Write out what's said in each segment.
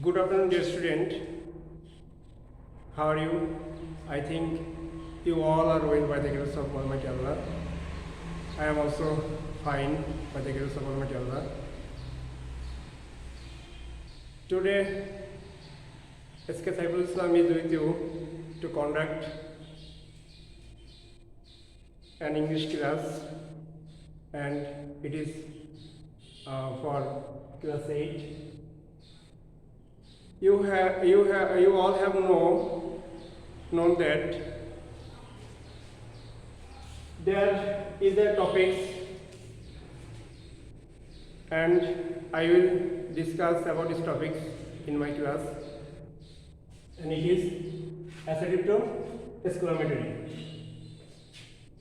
Good afternoon, dear student. How are you? I think you all are well by the grace of Almighty Allah. I am also fine by the grace of Almighty Allah. Today, SAIFUL Islam is with you to conduct an English class, and it is for class 8. You all have known that there is a topic, and I will discuss about this topic in my class, and it is assertive to exclamatory.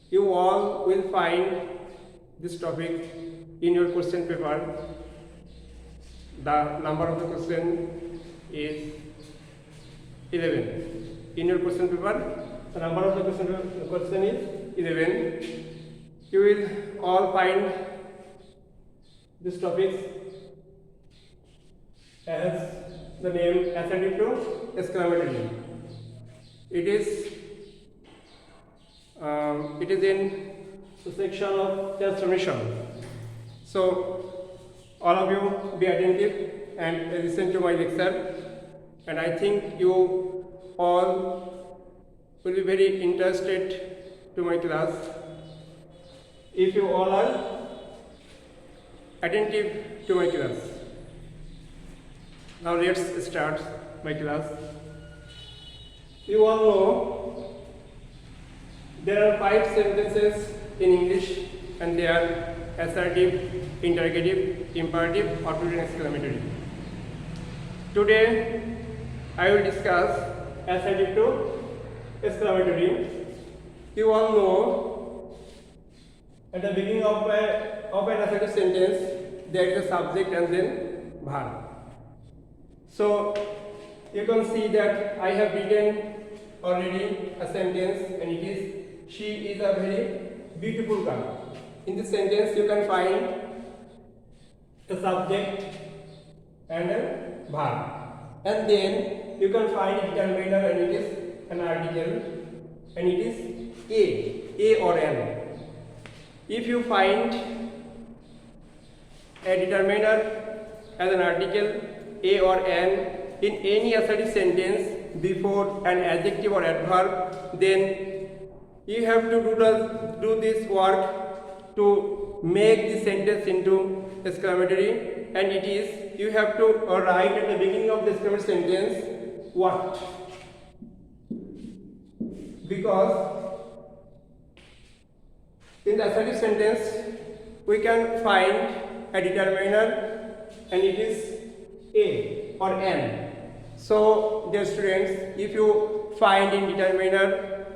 You all will find this topic in your question paper. The number of the question is 11. In your question paper, the number of the question is 11. You will all find this topic as the name assertive to exclamatory. It is in the section of transformation. So all of you be attentive and listen to my lecture, and I think you all will be very interested to my class if you all are attentive to my class. Now let's start my class. You all know there are 5 sentences in English, and they are assertive, interrogative, imperative, auxiliary, and exclamatory. Today I will discuss assertive to exclamatory. You all know at the beginning of an assertive sentence there is a subject and then verb. So you can see that I have written already a sentence, and it is, she is a very beautiful girl. In this sentence you can find a subject and a verb, and then you can find a determiner, and it is an article, and it is a or an. If you find a determiner as an article, a or an, in any assertive sentence before an adjective or adverb, then you have to do this work to make the sentence into exclamatory, and it is, you have to write at the beginning of the exclamatory sentence what, because in the assertive sentence we can find a determiner, and it is a or an. So dear students, if you find in determiner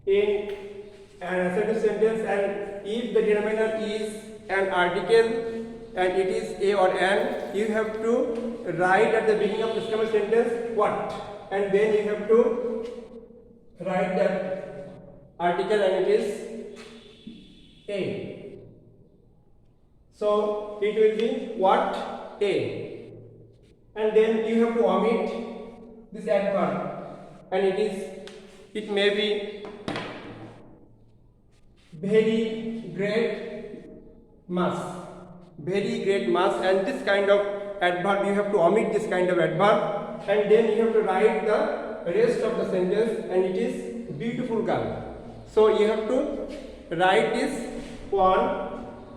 in an assertive sentence, and if the determiner is an article and it is a or an, you have to write at the beginning of the exclamatory sentence what, and then you have to write that article, and it is a. So it will be what, a, and then you have to omit this adverb, and it may be very great mass, and this kind of adverb you have to omit this kind of adverb, and then you have to write the rest of the sentence, and it is beautiful girl. So you have to write this one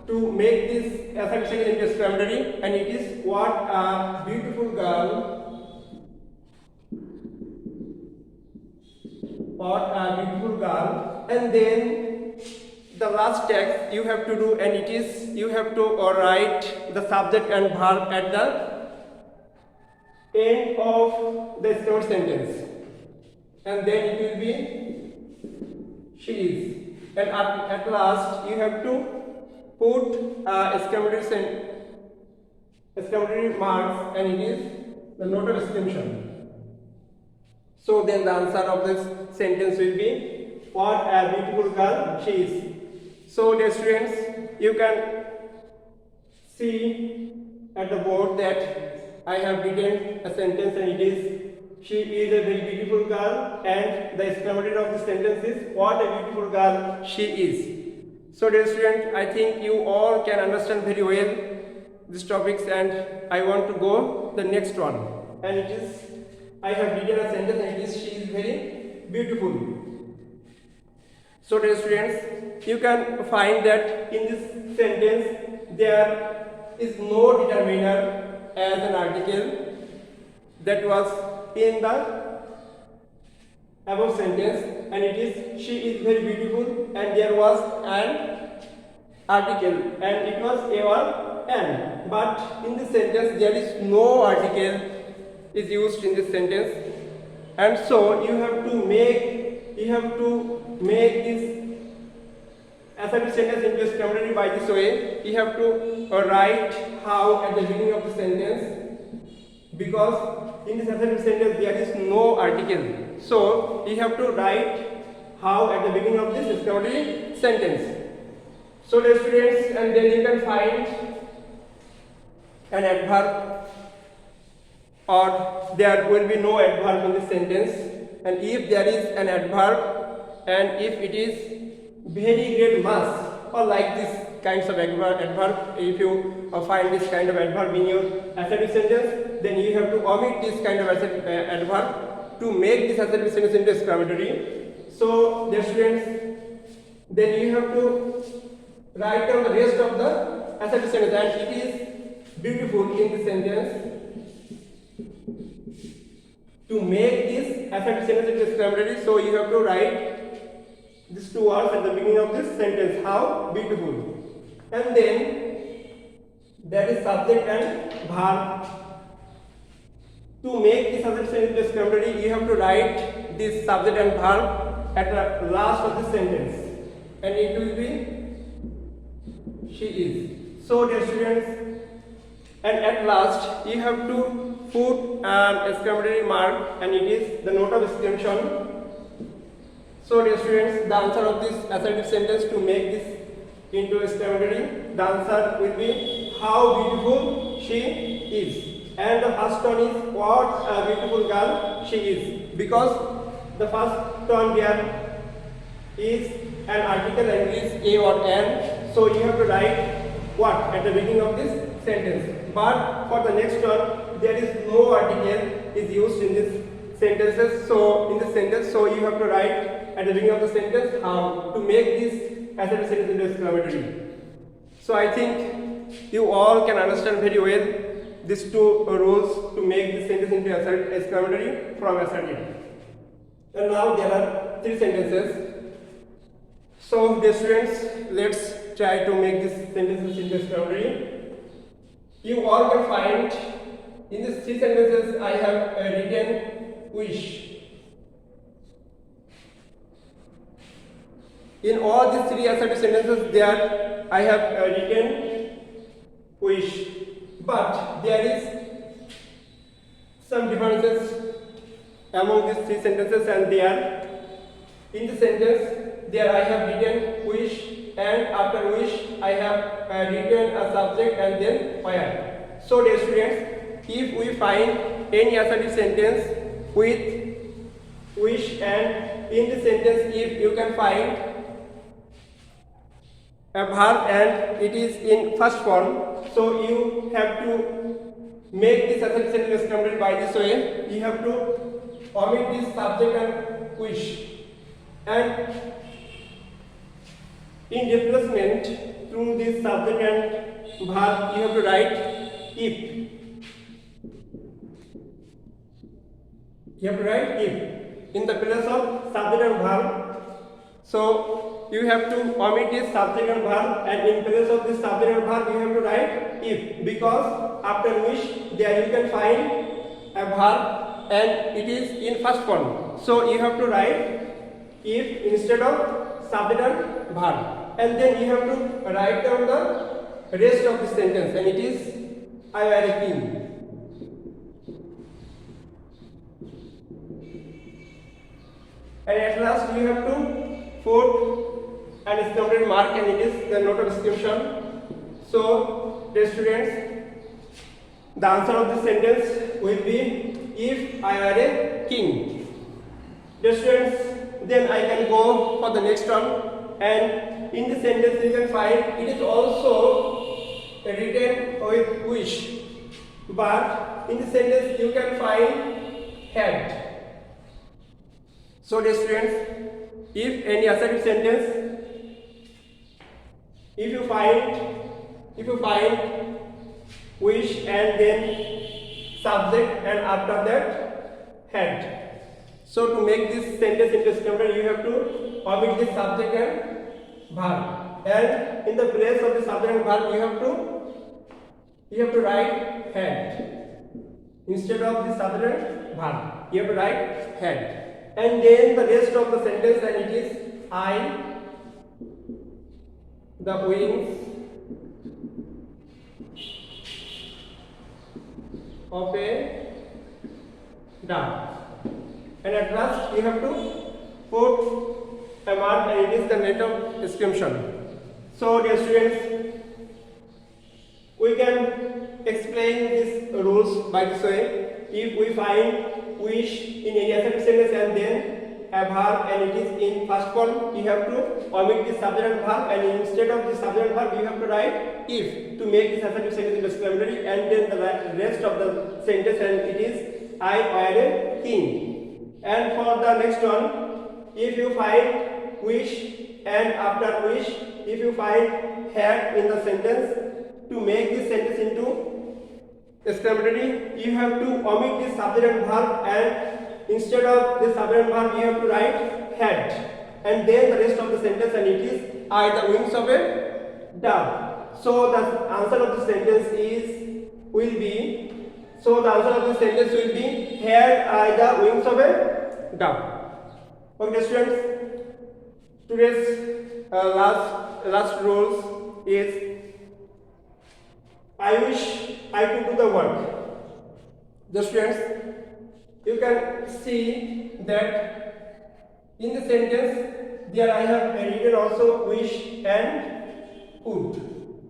to make this assertive sentence into exclamatory, and it is what a beautiful girl, and then the last text you have to do, and it is, you have to write the subject and verb at the end of the exclamatory sentence, and then it will be she is, and at last you have to put exclamatory marks, and it is the note of exclamation. So then the answer of this sentence will be what a beautiful girl she is. So dear students, you can see at the board that I have written a sentence and it is she is a very beautiful girl, and the exclamatory of the sentence is what a beautiful girl she is. So dear student, I think you all can understand very well these topics, and I want to go the next one, and it is I have written a sentence and it is she is very beautiful. So dear students, you can find that in this sentence there is no determiner as an article that was in the above sentence, and it is she is very beautiful, and there was an article and it was a or an, but in this sentence there is no article is used in this sentence, and so you have to make this assertive sentence into a exclamatory by this way. You have to write how at the beginning of the sentence, because in this assertive sentence there is no article. So you have to write how at the beginning of this exclamatory sentence. So dear students, and then you can find an adverb, or there will be no adverb in this sentence, and if there is an adverb and if it is very great mass or like this kinds of adverb, if you find this kind of adverb in your assertive sentence, then you have to omit this kind of adverb to make this assertive sentence into exclamatory. So dear students, then you have to write down the rest of the assertive sentence, and it is beautiful in this sentence. To make this assertive sentence into exclamatory, so you have to write these two words at the beginning of this sentence, how beautiful, and then there is subject and verb. To make this assertive sentence into exclamatory, you have to write this subject and verb at the last of the sentence, and it will be she is. So dear students, and at last you have to put an exclamatory mark, and it is the note of exclamation. So dear students, the answer of this assertive sentence to make this into exclamatory, the answer will be how beautiful she is, and the first one is what a beautiful girl she is, because the first one there is an article and it is a or an, so you have to write what at the beginning of this sentence. But for the next one, there is no article is used in this sentences, so in this sentence, so you have to write at the beginning of the sentence how to make this assertive sentence into exclamatory. So I think you all can understand very well these two rules to make this sentence into exclamatory from assertive. And now there are three sentences. So dear students, let's try to make these sentences into exclamatory. You all can find in these three sentences I have written wish. In all these three assertive sentences there I have written wish, but there is some differences among these three sentences, and there in the sentence there I have written wish, and after wish I have written a subject and then where. So dear students, if we find any assertive sentence with wish, and in the sentence if you can find a verb and it is in first form, so you have to make this assertive sentence exclamatory by this way. You have to omit this subject and wish, and in replacement through this subject and verb you have to write if. You have to write if in the place of subject and verb. So you have to omit this subject and verb, and in place of this subject and verb you have to write if, because after which there you can find a verb and it is in first form. So you have to write if instead of subject and verb, and then you have to write down the rest of the sentence, and it is I wear a king. And at last you have to put an exclamatory mark, and it is the note of exclamation. So dear students, The answer of this sentence will be if I were a king. Dear students, then I can go for the next one, and in the sentence you can find it is also written with wish, but in the sentence you can find had. So dear students, if any assertive sentence, if you find wish and then subject and after that had. So to make this sentence into exclamatory, you have to omit the subject and verb, and in the place of the subject and verb you have to write had instead of the subject and verb. You have to write had, and then the rest of the sentence, and it is I the wings of a dove, and at last you have to put a mark, and it is the net of exclamation. So dear students, we can explain these rules by this way. If we find wish in any assertive sentence and then a verb and it is in first form, you have to omit the subject and verb, and instead of the subject and verb you have to write if to make this assertive sentence into exclamatory, and then the rest of the sentence, and it is I were a king. And for the next one, if you find wish and after wish, if you find had in the sentence, to make this sentence into exclamatory, you have to omit the subject and verb, and instead of the subject and verb you have to write had, and then the rest of the sentence, and it is I the wings of a dove. So the answer of the sentence will be had I the wings of a dove. Okay students, today's last rules is I wish I could do the work. The students, you can see that in the sentence there I have written also wish and could.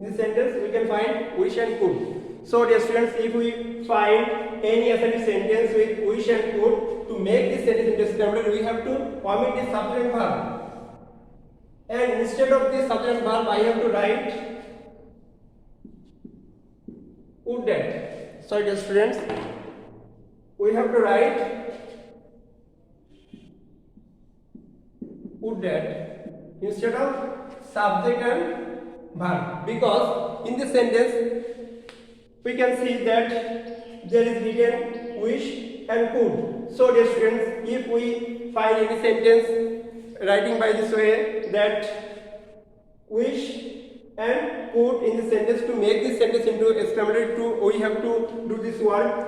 In the sentence we can find wish and could. So dear students, if we find any assertive sentence with wish and could, to make this sentence into exclamatory we have to omit the subject and verb, and instead of the subject and verb I have to write would that. So dear students, we have to write would that instead of subject and verb, because in this sentence we can see that there is written wish and could. So dear students, if we find any sentence writing by this way that wish and could in the sentence, to make this sentence into exclamatory, we have to do this word.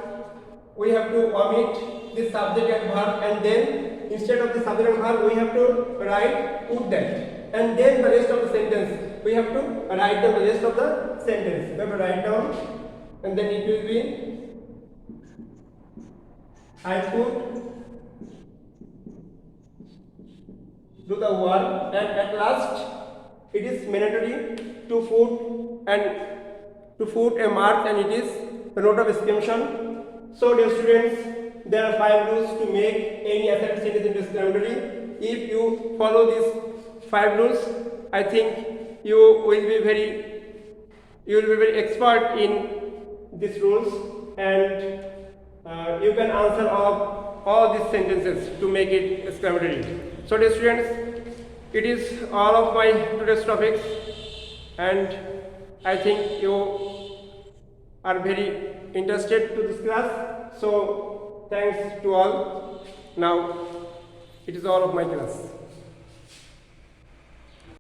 We have to omit the subject and verb, and then instead of the subject and verb we have to write would that, and then the rest of the sentence we have to write down the rest of the sentence. We have to write down, and then it will be I could do the work, and at last it is mandatory to put a mark, and it is a note of exclamation. So dear students, there are 5 rules to make any assertive sentence into exclamatory. If you follow these 5 rules, I think you will be very expert in these rules, and you can answer all these sentences to make it exclamatory. So dear students, it is all of my today's topics, and I think you are very interested to this class. So thanks to all. Now it is all of my class.